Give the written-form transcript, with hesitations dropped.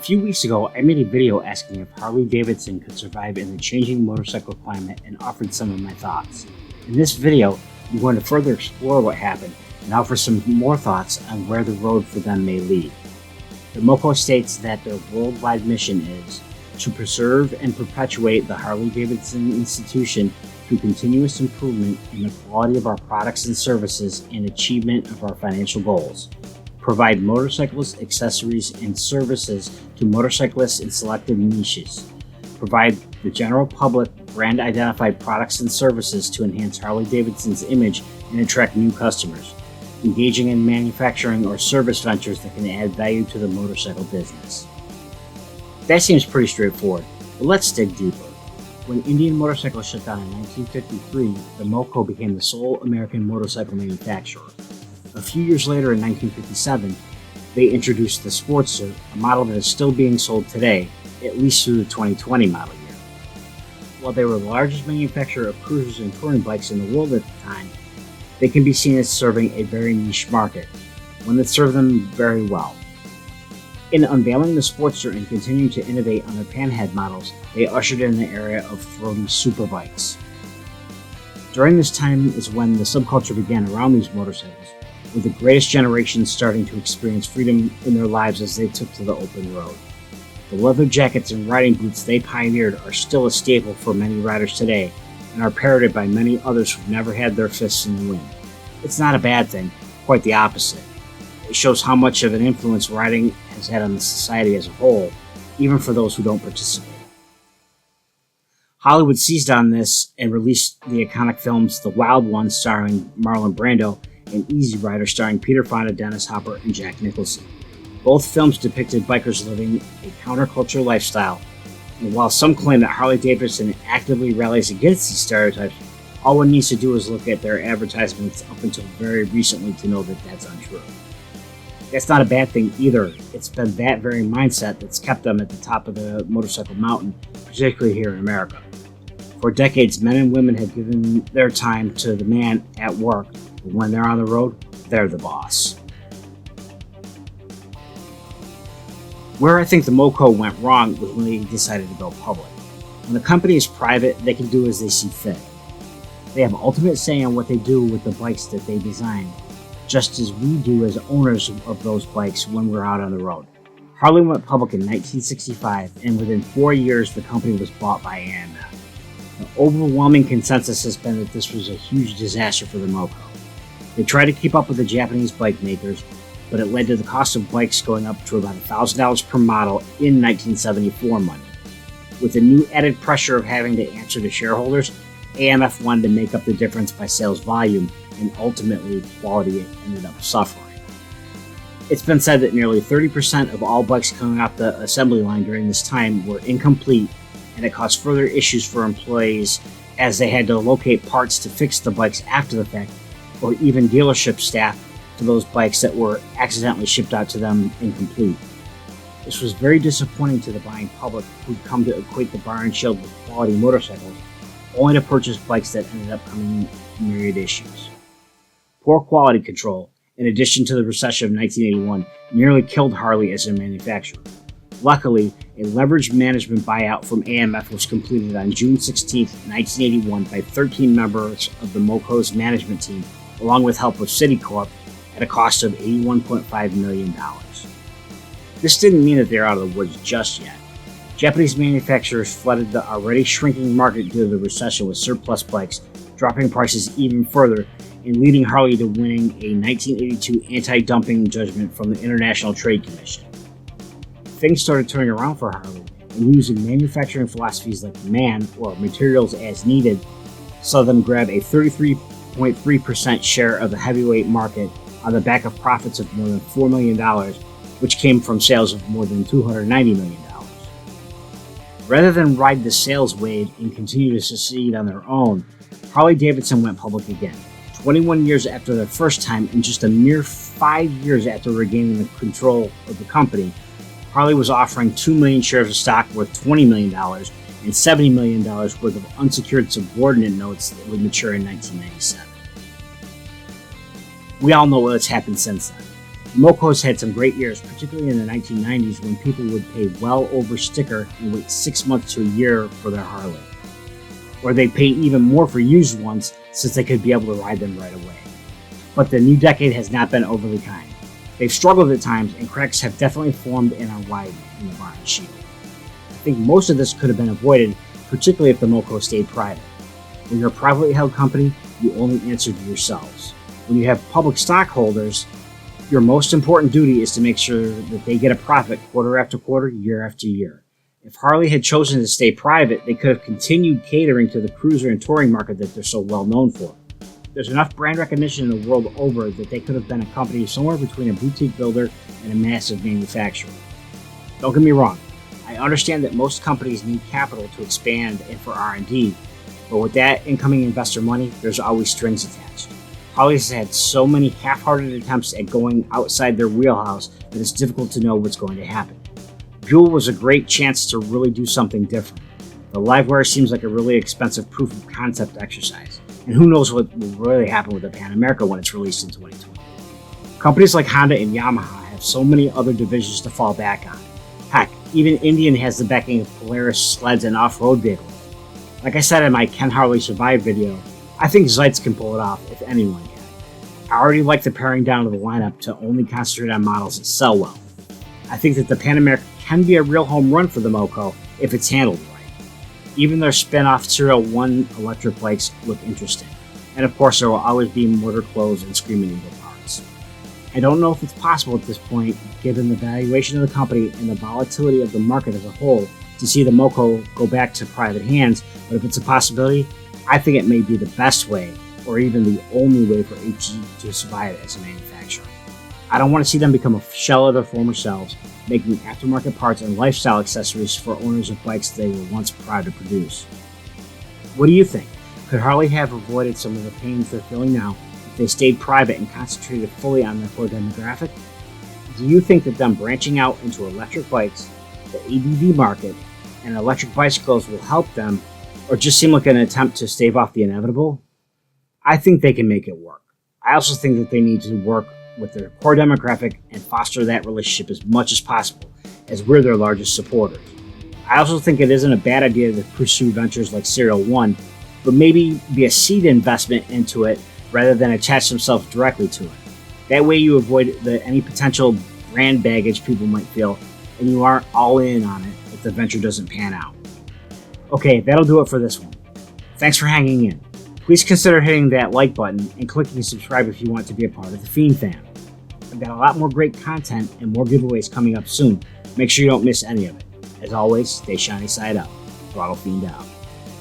few weeks ago, I made a video asking if Harley-Davidson could survive in the changing motorcycle climate and offered some of my thoughts. In this video, I'm going to further explore what happened and offer some more thoughts on where the road for them may lead. The MoCo states that their worldwide mission is to preserve and perpetuate the Harley-Davidson institution through continuous improvement in the quality of our products and services and achievement of our financial goals. Provide motorcyclists, accessories, and services to motorcyclists in selected niches. Provide the general public brand-identified products and services to enhance Harley-Davidson's image and attract new customers. Engaging in manufacturing or service ventures that can add value to the motorcycle business. That seems pretty straightforward, but let's dig deeper. When Indian Motorcycle shut down in 1953, the MoCo became the sole American motorcycle manufacturer. A few years later, in 1957, they introduced the Sportster, a model that is still being sold today, at least through the 2020 model year. While they were the largest manufacturer of cruisers and touring bikes in the world at the time, they can be seen as serving a very niche market, one that served them very well. In unveiling the Sportster and continuing to innovate on their panhead models, they ushered in the era of throaty superbikes. During this time is when the subculture began around these motorcycles, with the greatest generation starting to experience freedom in their lives as they took to the open road. The leather jackets and riding boots they pioneered are still a staple for many riders today and are parroted by many others who've never had their fists in the wind. It's not a bad thing, quite the opposite. It shows how much of an influence riding has had on the society as a whole, even for those who don't participate. Hollywood seized on this and released the iconic films The Wild One starring Marlon Brando and Easy Rider starring Peter Fonda, Dennis Hopper, and Jack Nicholson. Both films depicted bikers living a counterculture lifestyle, and while some claim that Harley-Davidson actively rallies against these stereotypes, all one needs to do is look at their advertisements up until very recently to know that that's untrue. That's not a bad thing either. It's been that very mindset that's kept them at the top of the motorcycle mountain, particularly here in America. For decades, men and women have given their time to the man at work, but when they're on the road, they're the boss. Where I think the MoCo went wrong was when they decided to go public. When the company is private, they can do as they see fit. They have ultimate say on what they do with the bikes that they design, just as we do as owners of those bikes when we're out on the road. Harley went public in 1965, and within 4 years, the company was bought by AMF. The overwhelming consensus has been that this was a huge disaster for the MoCo. They tried to keep up with the Japanese bike makers, but it led to the cost of bikes going up to about $1,000 per model in 1974 money. With the new added pressure of having to answer to shareholders, AMF wanted to make up the difference by sales volume, and ultimately quality ended up suffering. It's been said that nearly 30% of all bikes coming off the assembly line during this time were incomplete, and it caused further issues for employees as they had to locate parts to fix the bikes after the fact, or even dealership staff to those bikes that were accidentally shipped out to them incomplete. This was very disappointing to the buying public who'd come to equate the bar and shield with quality motorcycles, only to purchase bikes that ended up coming in myriad issues. Poor quality control, in addition to the recession of 1981, nearly killed Harley as a manufacturer. Luckily, a leveraged management buyout from AMF was completed on June 16, 1981 by 13 members of the MoCo's management team, along with help of Citicorp, at a cost of $81.5 million. This didn't mean that they're out of the woods just yet. Japanese manufacturers flooded the already shrinking market due to the recession with surplus bikes, dropping prices even further and leading Harley to winning a 1982 anti-dumping judgment from the International Trade Commission. Things started turning around for Harley, and using manufacturing philosophies like man or materials as needed saw them grab a 33.3% share of the heavyweight market on the back of profits of more than $4 million, which came from sales of more than $290 million. Rather than ride the sales wave and continue to succeed on their own, Harley-Davidson went public again, 21 years after their first time and just a mere 5 years after regaining the control of the company. Harley was offering 2 million shares of stock worth $20 million and $70 million worth of unsecured subordinate notes that would mature in 1997. We all know what's happened since then. Moco's had some great years, particularly in the 1990s when people would pay well over sticker and wait 6 months to a year for their Harley. Or they'd pay even more for used ones since they could be able to ride them right away. But the new decade has not been overly kind. They've struggled at times, and cracks have definitely formed and are widening in the bar and shield. I think most of this could have been avoided, particularly if the Moco stayed private. When you're a privately held company, you only answer to yourselves. When you have public stockholders, your most important duty is to make sure that they get a profit quarter after quarter, year after year. If Harley had chosen to stay private, they could have continued catering to the cruiser and touring market that they're so well known for. There's enough brand recognition in the world over that they could have been a company somewhere between a boutique builder and a massive manufacturer. Don't get me wrong, I understand that most companies need capital to expand and for R&D, but with that incoming investor money, there's always strings attached. Harley has had so many half-hearted attempts at going outside their wheelhouse that it's difficult to know what's going to happen. Buell was a great chance to really do something different. The Livewire seems like a really expensive proof of concept exercise. And who knows what will really happen with the Pan America when it's released in 2020. Companies like Honda and Yamaha have so many other divisions to fall back on. Heck, even Indian has the backing of Polaris sleds and off-road vehicles. Like I said in my Can Harley Survive video, I think Zeitz can pull it off if anyone can. I already like the paring down of the lineup to only concentrate on models that sell well. I think that the Pan America can be a real home run for the Moco if it's handled right. Even their spin-off Serial 1 electric bikes look interesting. And of course, there will always be motor clothes and Screaming Eagle parts. I don't know if it's possible at this point, given the valuation of the company and the volatility of the market as a whole, to see the Moco go back to private hands, but if it's a possibility, I think it may be the best way, or even the only way for HG to survive as a manufacturer. I don't want to see them become a shell of their former selves, making aftermarket parts and lifestyle accessories for owners of bikes they were once proud to produce. What do you think? Could Harley have avoided some of the pains they're feeling now if they stayed private and concentrated fully on their core demographic? Do you think that them branching out into electric bikes, the ADV market, and electric bicycles will help them, or just seem like an attempt to stave off the inevitable? I think they can make it work. I also think that they need to work with their core demographic and foster that relationship as much as possible, as we're their largest supporters. I also think it isn't a bad idea to pursue ventures like Serial 1, but maybe be a seed investment into it rather than attach themselves directly to it. That way you avoid any potential brand baggage people might feel, and you aren't all in on it if the venture doesn't pan out. Okay, that'll do it for this one. Thanks for hanging in. Please consider hitting that like button and clicking subscribe if you want to be a part of the Fiend fam. I've got a lot more great content and more giveaways coming up soon. Make sure you don't miss any of it. As always, stay shiny side up. Throttle Fiend out.